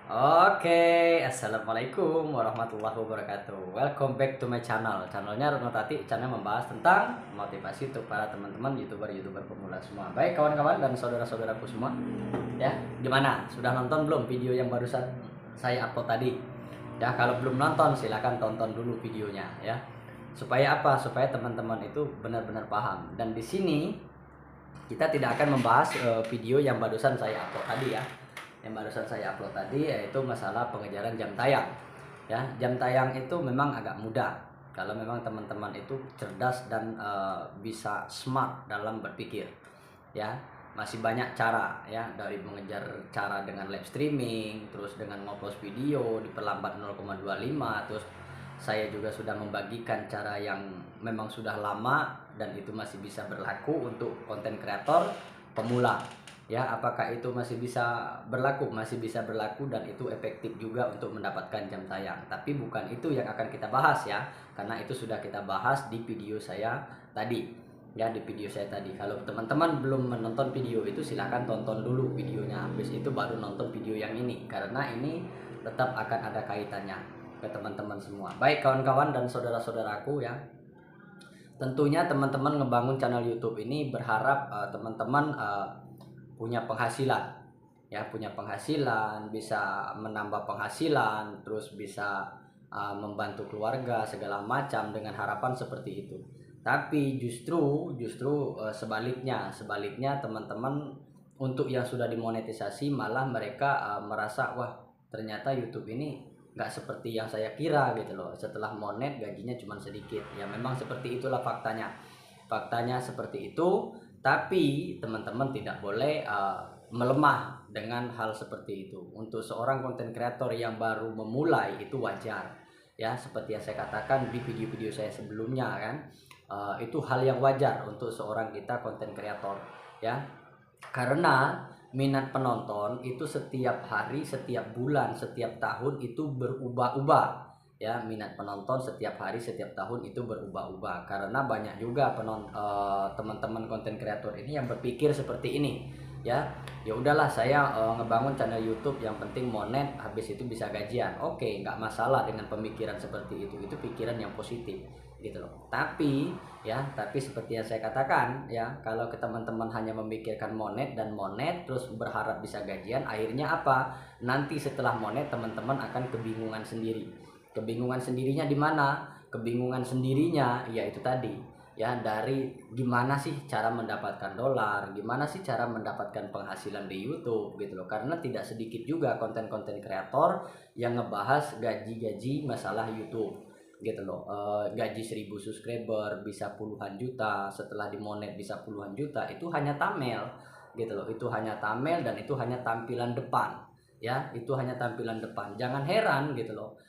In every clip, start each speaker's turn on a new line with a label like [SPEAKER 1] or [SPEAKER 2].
[SPEAKER 1] Oke, assalamualaikum warahmatullahi wabarakatuh. Welcome back to my channel. Channelnya Retno Tati. Channel membahas tentang motivasi untuk para teman-teman youtuber pemula semua. Baik kawan-kawan dan saudara-saudaraku semua, ya gimana? Sudah nonton belum video yang barusan saya upload tadi? Ya kalau belum nonton silahkan tonton dulu videonya ya. Supaya apa? Supaya teman-teman itu benar-benar paham. Dan di sini kita tidak akan membahas video yang barusan saya upload tadi ya. Yang barusan saya upload tadi yaitu masalah pengejaran jam tayang. Ya, jam tayang itu memang agak mudah kalau memang teman-teman itu cerdas dan bisa smart dalam berpikir. Ya, masih banyak cara ya, dari mengejar cara dengan live streaming, terus dengan ngupload video diperlambat 0,25, terus saya juga sudah membagikan cara yang memang sudah lama dan itu masih bisa berlaku untuk konten kreator pemula. Ya, apakah itu masih bisa berlaku? Masih bisa berlaku dan itu efektif juga untuk mendapatkan jam tayang. Tapi bukan itu yang akan kita bahas ya, karena itu sudah kita bahas di video saya tadi. Ya, di video saya tadi. Kalau teman-teman belum menonton video itu silahkan tonton dulu videonya. Habis itu baru nonton video yang ini, karena ini tetap akan ada kaitannya ke teman-teman semua. Baik kawan-kawan dan saudara-saudaraku ya. Tentunya teman-teman ngebangun channel YouTube ini berharap teman-teman punya penghasilan ya, punya penghasilan, bisa menambah penghasilan, terus bisa membantu keluarga segala macam dengan harapan seperti itu. Tapi justru sebaliknya teman-teman untuk yang sudah dimonetisasi malah mereka merasa wah ternyata YouTube ini nggak seperti yang saya kira gitu loh. Setelah monet gajinya cuma sedikit. Ya memang seperti itulah faktanya. Faktanya seperti itu, tapi teman-teman tidak boleh melemah dengan hal seperti itu. Untuk seorang konten kreator yang baru memulai itu wajar. Ya, seperti yang saya katakan di video-video saya sebelumnya kan. Itu hal yang wajar untuk seorang kita konten kreator ya. Karena minat penonton itu setiap hari, setiap bulan, setiap tahun itu berubah-ubah ya. Minat penonton setiap hari, setiap tahun itu berubah-ubah karena banyak juga teman-teman konten kreator ini yang berpikir seperti ini ya. Ya udahlah, saya ngebangun channel YouTube yang penting monet, habis itu bisa gajian. Oke, nggak masalah dengan pemikiran seperti itu pikiran yang positif gitu loh. Tapi seperti yang saya katakan ya, kalau ke teman-teman hanya memikirkan monet terus berharap bisa gajian, akhirnya apa? Nanti setelah monet teman-teman akan kebingungan sendiri. Kebingungan sendirinya di mana? Kebingungan sendirinya yaitu tadi ya, dari gimana sih cara mendapatkan dolar, gimana sih cara mendapatkan penghasilan di YouTube gitu loh. Karena tidak sedikit juga konten-konten kreator yang ngebahas gaji-gaji masalah YouTube gitu loh. Gaji 1000 subscriber bisa puluhan juta, setelah dimonet bisa puluhan juta, itu hanya thumbnail gitu loh. Itu hanya thumbnail dan itu hanya tampilan depan ya, itu hanya tampilan depan. Jangan heran gitu loh,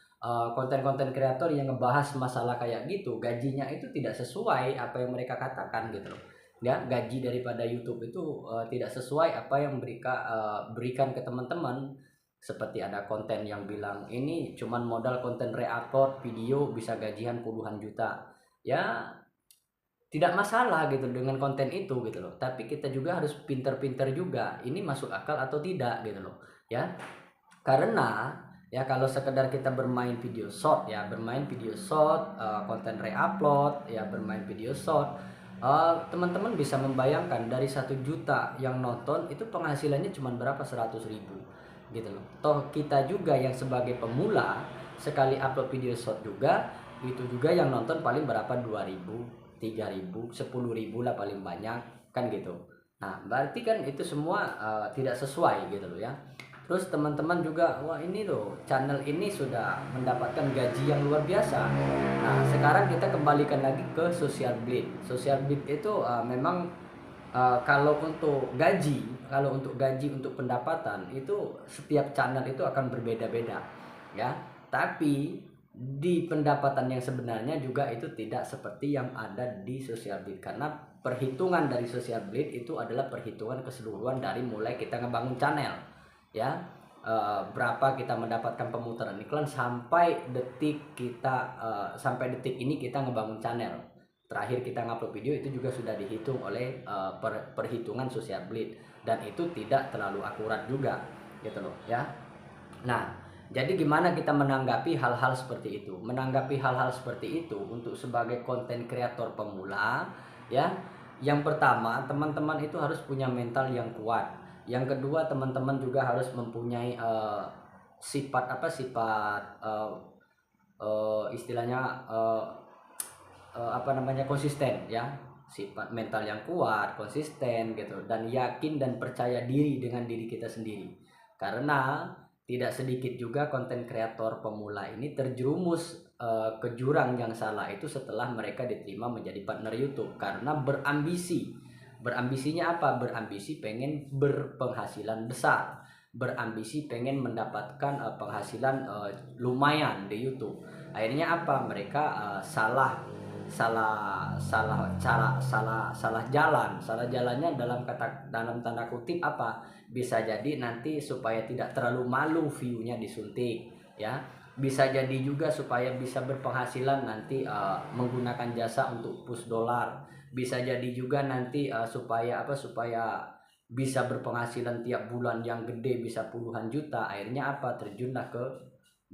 [SPEAKER 1] konten-konten kreator yang ngebahas masalah kayak gitu gajinya itu tidak sesuai apa yang mereka katakan gitu loh ya. Gaji daripada YouTube itu tidak sesuai apa yang mereka berikan ke teman-teman. Seperti ada konten yang bilang ini cuman modal konten re-upload video bisa gajian puluhan juta ya. Tidak masalah gitu dengan konten itu gitu loh, tapi kita juga harus pinter-pinter juga ini masuk akal atau tidak gitu loh ya. Karena ya kalau sekedar kita bermain video short ya, bermain video short, konten re-upload ya, bermain video short, teman-teman bisa membayangkan dari 1 juta yang nonton itu penghasilannya cuma berapa, 100.000 gitu loh. Toh kita juga yang sebagai pemula sekali upload video short juga itu juga yang nonton paling berapa, 2.000, 3.000, 10.000 lah paling banyak kan gitu. Nah berarti kan itu semua tidak sesuai gitu loh ya. Terus teman-teman juga, wah ini loh channel ini sudah mendapatkan gaji yang luar biasa. Nah sekarang kita kembalikan lagi ke Social Blade. Social Blade itu memang kalau untuk gaji untuk pendapatan itu setiap channel itu akan berbeda-beda ya. Tapi di pendapatan yang sebenarnya juga itu tidak seperti yang ada di Social Blade, karena perhitungan dari Social Blade itu adalah perhitungan keseluruhan dari mulai kita ngebangun channel ya, berapa kita mendapatkan pemutaran iklan sampai detik ini kita ngebangun channel. Terakhir kita ngupload video itu juga sudah dihitung oleh perhitungan Social Blade dan itu tidak terlalu akurat juga gitu loh ya. Nah, jadi gimana kita menanggapi hal-hal seperti itu? Menanggapi hal-hal seperti itu untuk sebagai konten kreator pemula, ya. Yang pertama, teman-teman itu harus punya mental yang kuat. Yang kedua, teman-teman juga harus mempunyai sifat apa sifat istilahnya apa namanya konsisten ya, sifat mental yang kuat, konsisten gitu, dan yakin dan percaya diri dengan diri kita sendiri. Karena tidak sedikit juga konten kreator pemula ini terjerumus ke jurang yang salah itu setelah mereka diterima menjadi partner YouTube karena berambisi. Berambisinya apa? Berambisi pengen berpenghasilan besar, berambisi pengen mendapatkan penghasilan lumayan di YouTube. Akhirnya apa? Mereka salah jalannya dalam tanda kutip apa, bisa jadi nanti supaya tidak terlalu malu view-nya disuntik ya, bisa jadi juga supaya bisa berpenghasilan nanti menggunakan jasa untuk push dolar, bisa jadi juga nanti supaya bisa berpenghasilan tiap bulan yang gede bisa puluhan juta. Akhirnya apa, terjunlah ke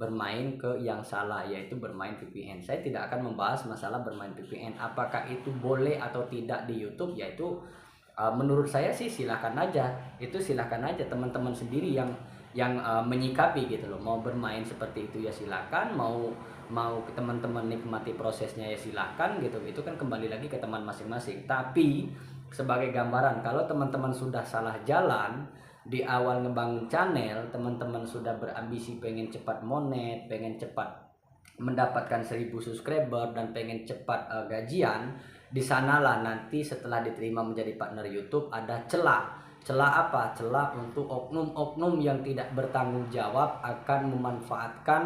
[SPEAKER 1] bermain ke yang salah, yaitu bermain VPN. Saya tidak akan membahas masalah bermain VPN, apakah itu boleh atau tidak di YouTube, yaitu menurut saya sih silahkan aja, itu silahkan aja teman-teman sendiri yang menyikapi gitu loh. Mau bermain seperti itu ya silakan, mau teman-teman nikmati prosesnya ya silakan gitu. Itu kan kembali lagi ke teman masing-masing. Tapi sebagai gambaran, kalau teman-teman sudah salah jalan di awal ngebangun channel, teman-teman sudah berambisi pengen cepat monet, pengen cepat mendapatkan 1000 subscriber dan pengen cepat gajian, di sanalah nanti setelah diterima menjadi partner YouTube ada celah. Celah apa? Celah untuk oknum-oknum yang tidak bertanggung jawab akan memanfaatkan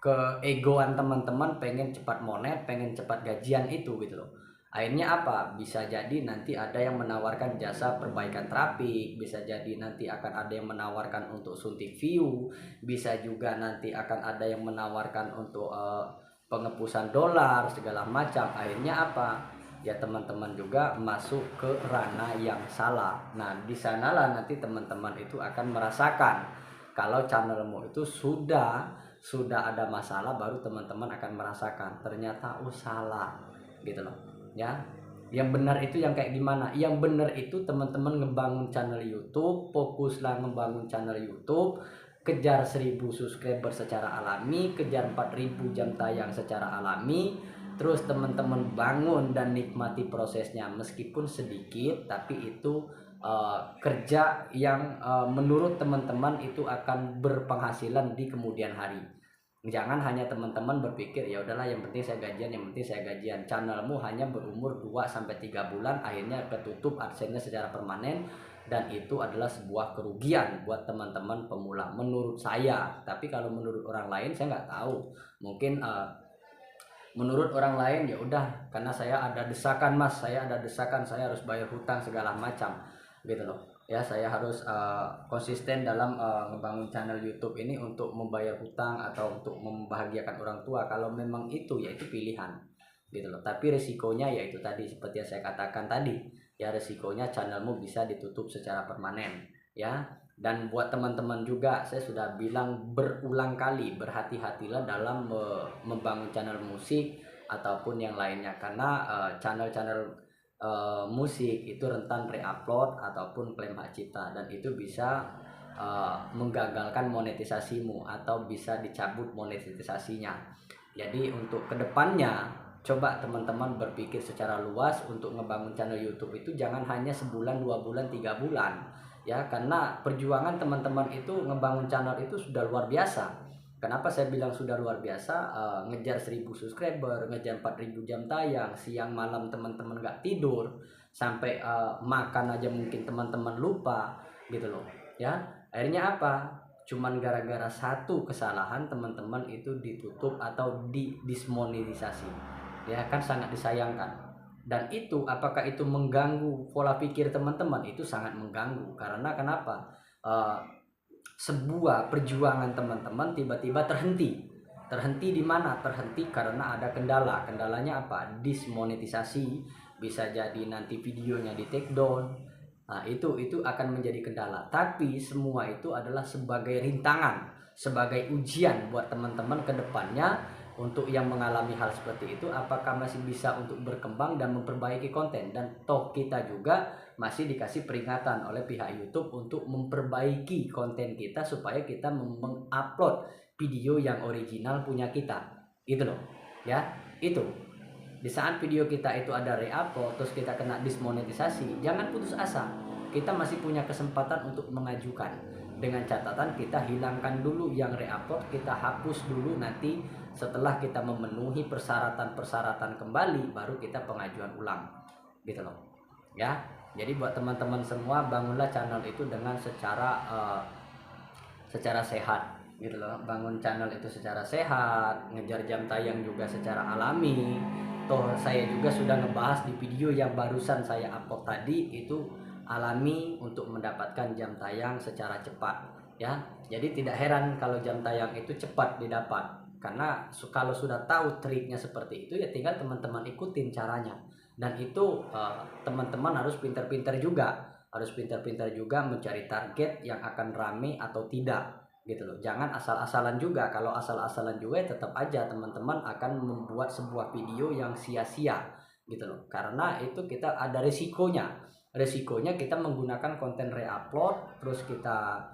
[SPEAKER 1] keegoan teman-teman pengen cepat monet, pengen cepat gajian itu gitu loh. Akhirnya apa? Bisa jadi nanti ada yang menawarkan jasa perbaikan traffic, bisa jadi nanti akan ada yang menawarkan untuk suntik view, bisa juga nanti akan ada yang menawarkan untuk penghapusan dolar segala macam. Akhirnya apa? Ya teman-teman juga masuk ke ranah yang salah. Nah, di sanalah nanti teman-teman itu akan merasakan kalau channelmu itu sudah ada masalah, baru teman-teman akan merasakan ternyata salah gitu loh. Ya, yang benar itu yang kayak gimana? Yang benar itu teman-teman ngebangun channel YouTube, fokuslah ngebangun channel YouTube, kejar 1000 subscriber secara alami, kejar 4000 jam tayang secara alami, terus teman-teman bangun dan nikmati prosesnya meskipun sedikit, tapi itu kerja yang menurut teman-teman itu akan berpenghasilan di kemudian hari. Jangan hanya teman-teman berpikir ya udahlah yang penting saya gajian, channelmu hanya berumur 2 sampai 3 bulan akhirnya ketutup adsense-nya secara permanen, dan itu adalah sebuah kerugian buat teman-teman pemula menurut saya. Tapi kalau menurut orang lain saya nggak tahu, mungkin menurut orang lain ya udah karena saya ada desakan mas, saya harus bayar hutang segala macam gitu loh ya, saya harus konsisten dalam ngebangun channel YouTube ini untuk membayar hutang atau untuk membahagiakan orang tua. Kalau memang itu ya itu pilihan gitu loh, tapi resikonya ya itu tadi seperti yang saya katakan tadi ya, resikonya channelmu bisa ditutup secara permanen ya. Dan buat teman-teman juga saya sudah bilang berulang kali, berhati-hatilah dalam membangun channel musik ataupun yang lainnya, karena channel-channel musik itu rentan re-upload ataupun klaim hak cipta, dan itu bisa menggagalkan monetisasimu atau bisa dicabut monetisasinya. Jadi untuk kedepannya coba teman-teman berpikir secara luas untuk ngebangun channel YouTube itu jangan hanya sebulan, 2 bulan, 3 bulan ya, karena perjuangan teman-teman itu ngebangun channel itu sudah luar biasa. Kenapa saya bilang sudah luar biasa? Ngejar 1000 subscriber, ngejar 4000 jam tayang, siang malam teman-teman gak tidur, sampai makan aja mungkin teman-teman lupa gitu loh ya. Akhirnya apa? Cuman gara-gara satu kesalahan teman-teman itu ditutup atau dismonetisasi ya, kan sangat disayangkan. Dan itu apakah itu mengganggu pola pikir teman-teman? Itu sangat mengganggu. Karena kenapa? Sebuah perjuangan teman-teman tiba-tiba terhenti di mana? Terhenti karena ada kendalanya apa? Dismonetisasi. Bisa jadi nanti videonya di take down, Nah, itu akan menjadi kendala. Tapi semua itu adalah sebagai rintangan, sebagai ujian buat teman-teman ke depannya untuk yang mengalami hal seperti itu, apakah masih bisa untuk berkembang dan memperbaiki konten. Dan toh kita juga masih dikasih peringatan oleh pihak YouTube untuk memperbaiki konten kita supaya kita mengupload video yang original punya kita. Gitu loh. Ya, itu. Di saat video kita itu ada re-upload terus kita kena dismonetisasi, jangan putus asa. Kita masih punya kesempatan untuk mengajukan, dengan catatan kita hilangkan dulu yang re-upload, kita hapus dulu, nanti setelah kita memenuhi persyaratan-persyaratan kembali baru kita pengajuan ulang, gitu loh ya. Jadi buat teman-teman semua, bangunlah channel itu dengan secara sehat gitu loh. Bangun channel itu secara sehat, ngejar jam tayang juga secara alami. Toh saya juga sudah ngebahas di video yang barusan saya upload tadi, itu alami untuk mendapatkan jam tayang secara cepat ya. Jadi tidak heran kalau jam tayang itu cepat didapat, karena kalau sudah tahu triknya seperti itu ya tinggal teman-teman ikutin caranya. Dan itu teman-teman harus pintar-pintar juga, mencari target yang akan rame atau tidak gitu loh. Jangan asal-asalan juga. Kalau asal-asalan juga ya tetap aja teman-teman akan membuat sebuah video yang sia-sia gitu loh. Karena itu kita ada resikonya kita menggunakan konten re-upload terus kita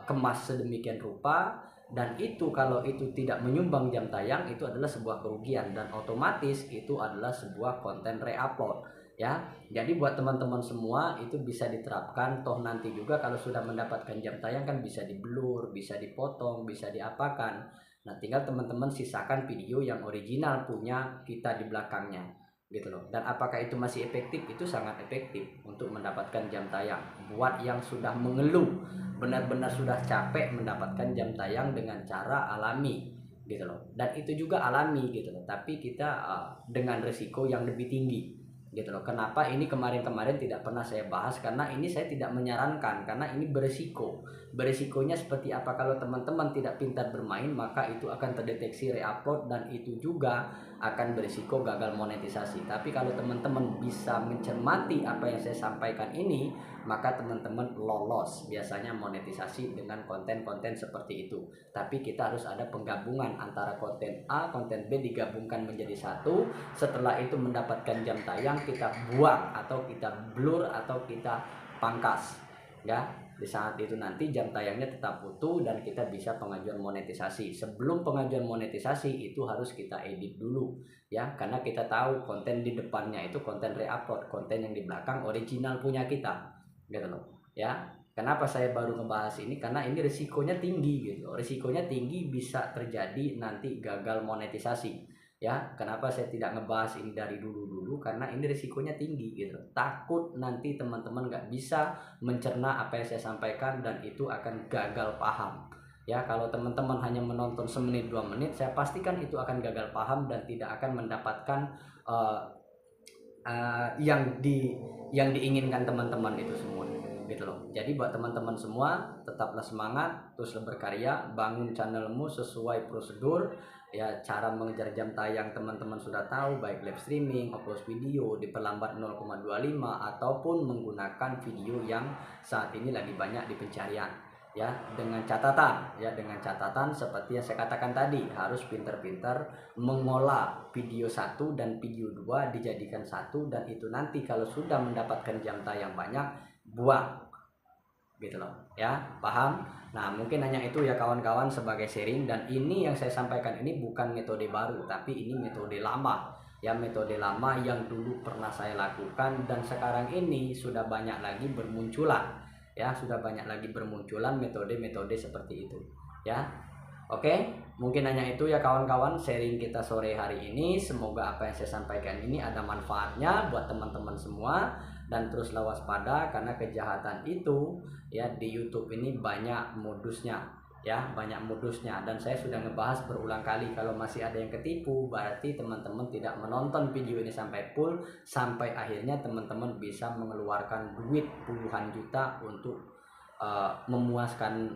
[SPEAKER 1] kemas sedemikian rupa, dan itu kalau itu tidak menyumbang jam tayang itu adalah sebuah kerugian, dan otomatis itu adalah sebuah konten re-upload ya. Jadi buat teman-teman semua itu bisa diterapkan. Toh nanti juga kalau sudah mendapatkan jam tayang kan bisa diblur, bisa dipotong, bisa diapakan. Nah tinggal teman-teman sisakan video yang original punya kita di belakangnya gitu loh. Dan apakah itu masih efektif? Itu sangat efektif untuk mendapatkan jam tayang. Buat yang sudah mengeluh, benar-benar sudah capek mendapatkan jam tayang dengan cara alami gitu loh. Dan itu juga alami gitu loh, tapi kita dengan resiko yang lebih tinggi gitu loh. Kenapa ini kemarin-kemarin tidak pernah saya bahas? Karena ini saya tidak menyarankan, karena ini beresiko. Beresikonya seperti apa? Kalau teman-teman tidak pintar bermain, maka itu akan terdeteksi re-upload dan itu juga akan berisiko gagal monetisasi. Tapi kalau teman-teman bisa mencermati apa yang saya sampaikan ini, maka teman-teman lolos biasanya monetisasi dengan konten-konten seperti itu. Tapi kita harus ada penggabungan antara konten A, konten B digabungkan menjadi satu. Setelah itu mendapatkan jam tayang, kita buang atau kita blur atau kita pangkas ya. Di saat itu nanti jam tayangnya tetap utuh dan kita bisa pengajuan monetisasi. Sebelum pengajuan monetisasi itu harus kita edit dulu ya, karena kita tahu konten di depannya itu konten re-upload, konten yang di belakang original punya kita gitu loh ya. Kenapa saya baru ngebahas ini? Karena ini risikonya tinggi gitu. Risikonya tinggi bisa terjadi nanti gagal monetisasi ya. Kenapa saya tidak ngebahas ini dari dulu? Karena ini risikonya tinggi gitu. Takut nanti teman-teman nggak bisa mencerna apa yang saya sampaikan dan itu akan gagal paham ya. Kalau teman-teman hanya menonton semenit 2 menit, saya pastikan itu akan gagal paham dan tidak akan mendapatkan yang diinginkan teman-teman itu semua gitu loh. Jadi buat teman-teman semua tetaplah semangat, teruslah berkarya, bangun channelmu sesuai prosedur ya. Cara mengejar jam tayang teman-teman sudah tahu, baik live streaming, upload video diperlambat 0,25 ataupun menggunakan video yang saat ini lagi banyak di pencarian ya. Dengan catatan seperti yang saya katakan tadi, harus pintar-pintar mengolah video 1 dan video 2 dijadikan satu, dan itu nanti kalau sudah mendapatkan jam tayang banyak, buang gitu loh ya. Paham? Nah mungkin hanya itu ya kawan-kawan sebagai sharing, dan ini yang saya sampaikan ini bukan metode baru, tapi ini metode lama ya, metode lama yang dulu pernah saya lakukan dan sekarang ini sudah banyak lagi bermunculan ya, sudah banyak lagi bermunculan metode-metode seperti itu ya. Oke, mungkin hanya itu ya kawan-kawan sharing kita sore hari ini. Semoga apa yang saya sampaikan ini ada manfaatnya buat teman-teman semua, dan teruslah waspada karena kejahatan itu ya di YouTube ini banyak modusnya ya, dan saya sudah ngebahas berulang kali. Kalau masih ada yang ketipu, berarti teman-teman tidak menonton video ini sampai full, sampai akhirnya teman-teman bisa mengeluarkan duit puluhan juta untuk memuaskan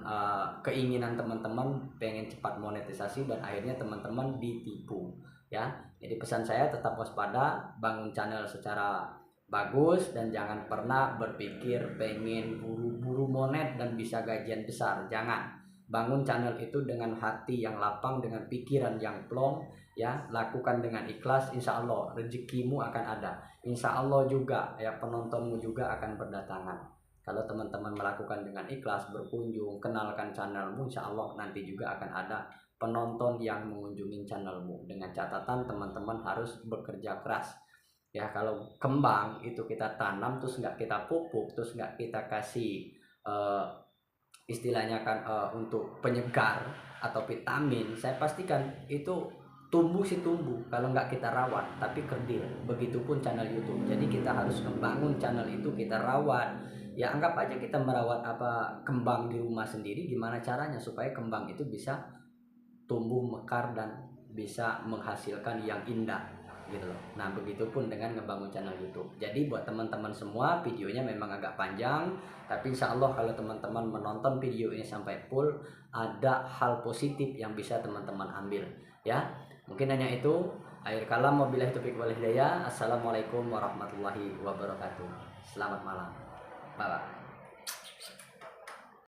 [SPEAKER 1] keinginan teman-teman pengen cepat monetisasi, dan akhirnya teman-teman ditipu ya. Jadi pesan saya tetap waspada, bangun channel secara bagus, dan jangan pernah berpikir pengen buru-buru monet dan bisa gajian besar. Jangan. Bangun channel itu dengan hati yang lapang, dengan pikiran yang plong, ya, lakukan dengan ikhlas. Insya Allah rezekimu akan ada. Insya Allah juga ya penontonmu juga akan berdatangan. Kalau teman-teman melakukan dengan ikhlas, berkunjung, kenalkan channelmu, insya Allah nanti juga akan ada penonton yang mengunjungi channelmu. Dengan catatan teman-teman harus bekerja keras. Ya, kalau kembang itu kita tanam terus nggak kita pupuk, terus nggak kita kasih eh, istilahnya kan untuk penyegar atau vitamin, saya pastikan itu tumbuh sih tumbuh kalau nggak kita rawat, tapi kerdil. Begitupun channel YouTube. Jadi kita harus membangun channel itu, kita rawat. Ya anggap aja kita merawat apa kembang di rumah sendiri, gimana caranya supaya kembang itu bisa tumbuh mekar dan bisa menghasilkan yang indah gitu loh. Nah begitupun dengan ngebangun channel YouTube. Jadi buat teman-teman semua, videonya memang agak panjang, tapi insya Allah kalau teman-teman menonton video ini sampai full, ada hal positif yang bisa teman-teman ambil ya. Mungkin hanya itu. Akhir kalam, wabillahi taufiq wal hidayah. Assalamualaikum warahmatullahi wabarakatuh. Selamat malam. Bye bye.